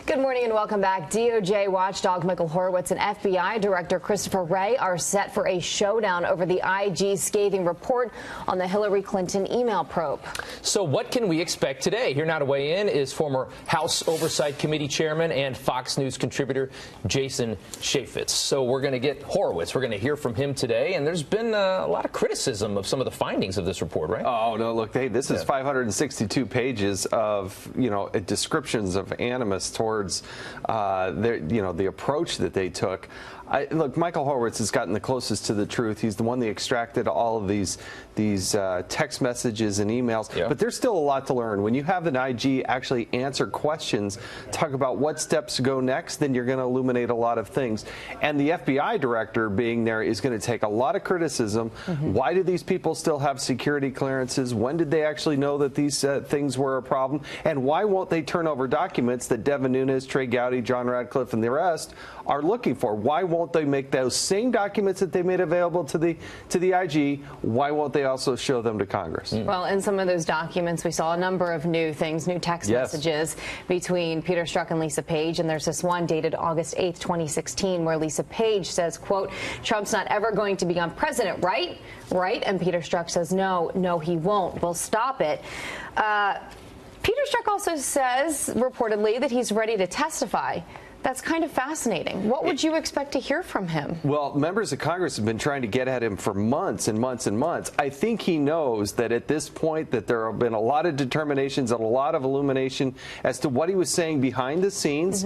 Good morning and welcome back. DOJ watchdog Michael Horowitz and FBI Director Christopher Wray are set for a showdown over the IG's scathing report on the Hillary Clinton email probe. So what can we expect today? Here now to weigh in is former House Oversight Committee Chairman and Fox News contributor Jason Chaffetz. So we're going to get Horowitz. We're going to hear from him today. And there's been a lot of criticism of some of the findings of this report, right? Oh, no, look, hey, this is 562 pages of, descriptions of animus towards the approach that they took. Look, Michael Horowitz has gotten the closest to the truth. He's the one that extracted all of these text messages and emails. Yeah. But there's still a lot to learn. When you have an IG actually answer questions, talk about what steps to go next, then you're going to illuminate a lot of things. And the FBI director being there is going to take a lot of criticism. Why do these people still have security clearances? When did they actually know that these things were a problem? And why won't they turn over documents that Devin Nunes, Trey Gowdy, John Radcliffe, and the rest are looking for? Why won't they make those same documents that they made available to the IG? Why won't they also show them to Congress? Well, in some of those documents, we saw a number of new things, new text messages between Peter Strzok and Lisa Page. And there's this one dated August 8th, 2016, where Lisa Page says, quote, "Trump's not ever going to become president, right? Right?" And Peter Strzok says, no, he won't. We'll stop it. Peter Strzok also says, reportedly, that he's ready to testify. That's kind of fascinating. What would you expect to hear from him? Well, members of Congress have been trying to get at him for months and months and months. I think he knows that at this point that there have been a lot of determinations and a lot of illumination as to what he was saying behind the scenes.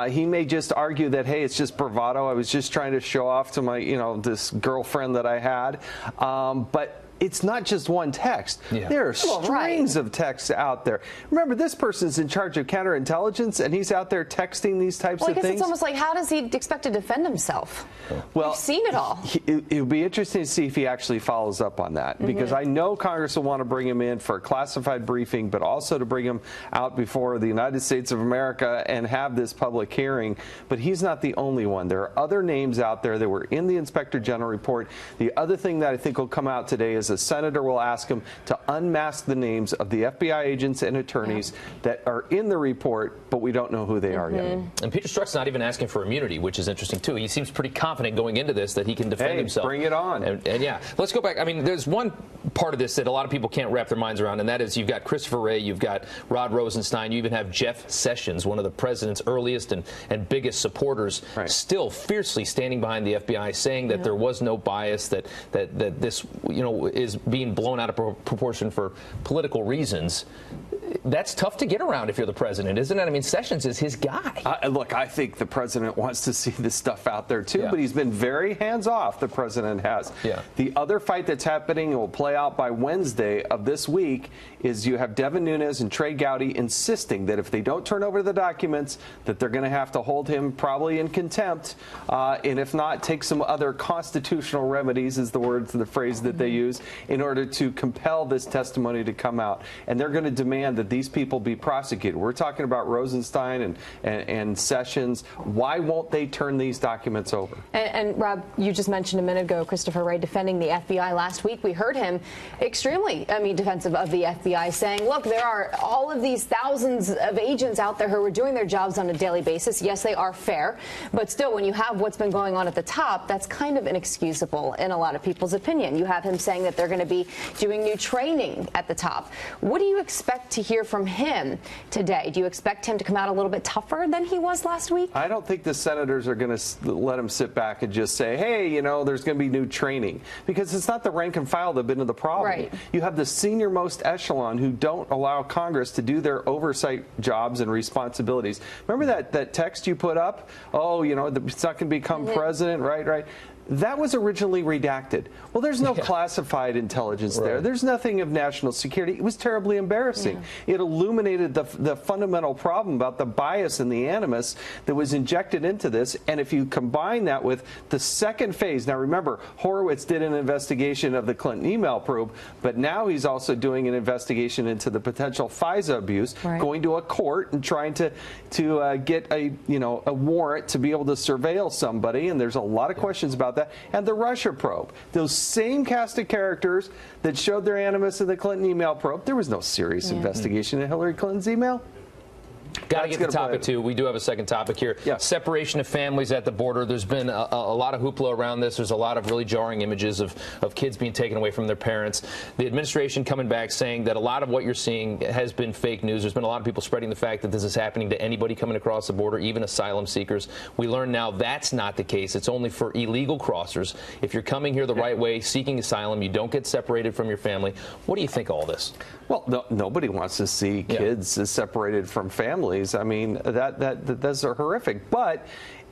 He may just argue that, hey, it's just bravado. I was just trying to show off to my, this girlfriend that I had. But it's not just one text. There are strings of texts out there. Remember, this person's in charge of counterintelligence, and he's out there texting these types of things. It's almost like, how does he expect to defend himself? Well, we've seen it all. It would be interesting to see if he actually follows up on that, because I know Congress will want to bring him in for a classified briefing, but also to bring him out before the United States of America and have this public hearing. But he's not the only one. There are other names out there that were in the Inspector General report. The other thing that I think will come out today is a senator will ask him to unmask the names of the FBI agents and attorneys that are in the report, but we don't know who they are yet. And Peter Strzok's not even asking for immunity, which is interesting, too. He seems pretty confident going into this that he can defend himself. Bring it on. And yeah, let's go back. I mean, there's one part of this that a lot of people can't wrap their minds around, and that is you've got Christopher Wray, you've got Rod Rosenstein, you even have Jeff Sessions, one of the president's earliest and biggest supporters, still fiercely standing behind the FBI, saying that there was no bias, that this, is being blown out of proportion for political reasons. That's tough to get around if you're the president, isn't it? I mean, Sessions is his guy. Look, I think the president wants to see this stuff out there, too, but he's been very hands-off, the president has. The other fight that's happening and will play out by Wednesday of this week is you have Devin Nunes and Trey Gowdy insisting that if they don't turn over the documents, that they're going to have to hold him probably in contempt, and if not, take some other constitutional remedies, is the phrase that they use, in order to compel this testimony to come out. And they're going to demand that these people be prosecuted. We're talking about Rosenstein and Sessions. Why won't they turn these documents over? And Rob, you just mentioned a minute ago Christopher Wray defending the FBI last week. We heard him extremely, defensive of the FBI, saying, look, there are all of these thousands of agents out there who are doing their jobs on a daily basis. Yes, they are fair, but still, when you have what's been going on at the top, that's kind of inexcusable in a lot of people's opinion. You have him saying that they're going to be doing new training at the top. What do you expect to hear from him today? Do you expect him to come out a little bit tougher than he was last week? I don't think the senators are going to let him sit back and just say, hey, there's going to be new training, because it's not the rank and file that have been to the problem. You have the senior most echelon who don't allow Congress to do their oversight jobs and responsibilities. Remember that text you put up? Oh, it's not going to become president, right? That was originally redacted. Well, there's no classified intelligence there. There's nothing of national security. It was terribly embarrassing. It illuminated the fundamental problem about the bias and the animus that was injected into this. And if you combine that with the second phase, now remember, Horowitz did an investigation of the Clinton email probe, but now he's also doing an investigation into the potential FISA abuse, going to a court and trying to get a warrant to be able to surveil somebody. And there's a lot of questions about that. And the Russia probe, those same cast of characters that showed their animus in the Clinton email probe. There was no serious investigation in Hillary Clinton's email. Got to get to topic 2. We do have a second topic here. Yeah. Separation of families at the border. There's been a lot of hoopla around this. There's a lot of really jarring images of kids being taken away from their parents. The administration coming back saying that a lot of what you're seeing has been fake news. There's been a lot of people spreading the fact that this is happening to anybody coming across the border, even asylum seekers. We learn now that's not the case. It's only for illegal crossers. If you're coming here the right way, seeking asylum, you don't get separated from your family. What do you think of all this? Well, nobody wants to see kids separated from families. I mean, that's horrific. But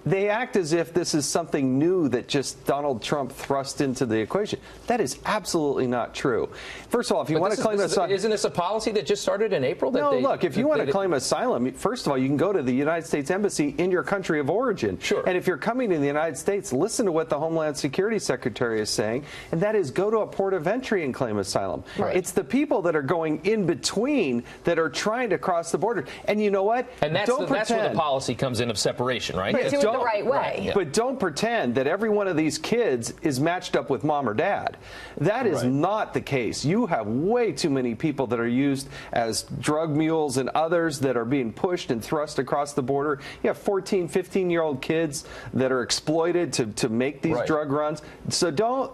they act as if this is something new that just Donald Trump thrust into the equation. That is absolutely not true. First of all, if you want to claim asylum, isn't this a policy that just started in April? No, look, if you want to claim asylum, first of all, you can go to the United States Embassy in your country of origin. Sure. And if you're coming to the United States, listen to what the Homeland Security Secretary is saying, and that is go to a port of entry and claim asylum. Right. It's the people that are going in between that are trying to cross the border. And you know what? And that's where the policy comes in of separation, right? But do it the right way. Right. Yeah. But don't pretend that every one of these kids is matched up with mom or dad. That is not the case. You have way too many people that are used as drug mules and others that are being pushed and thrust across the border. You have 14, 15-year-old kids that are exploited to make these drug runs. So don't,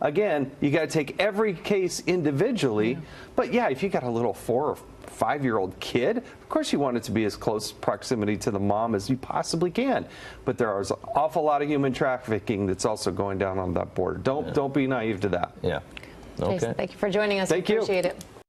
again, you got to take every case individually. Yeah. But yeah, if you got a little 4 or 5-year-old kid, of course you want it to be as close proximity to the mom as you possibly can. But there is an awful lot of human trafficking that's also going down on that border. Don't be naive to that. Yeah. Okay. Jason, thank you for joining us. Thank you. Appreciate it.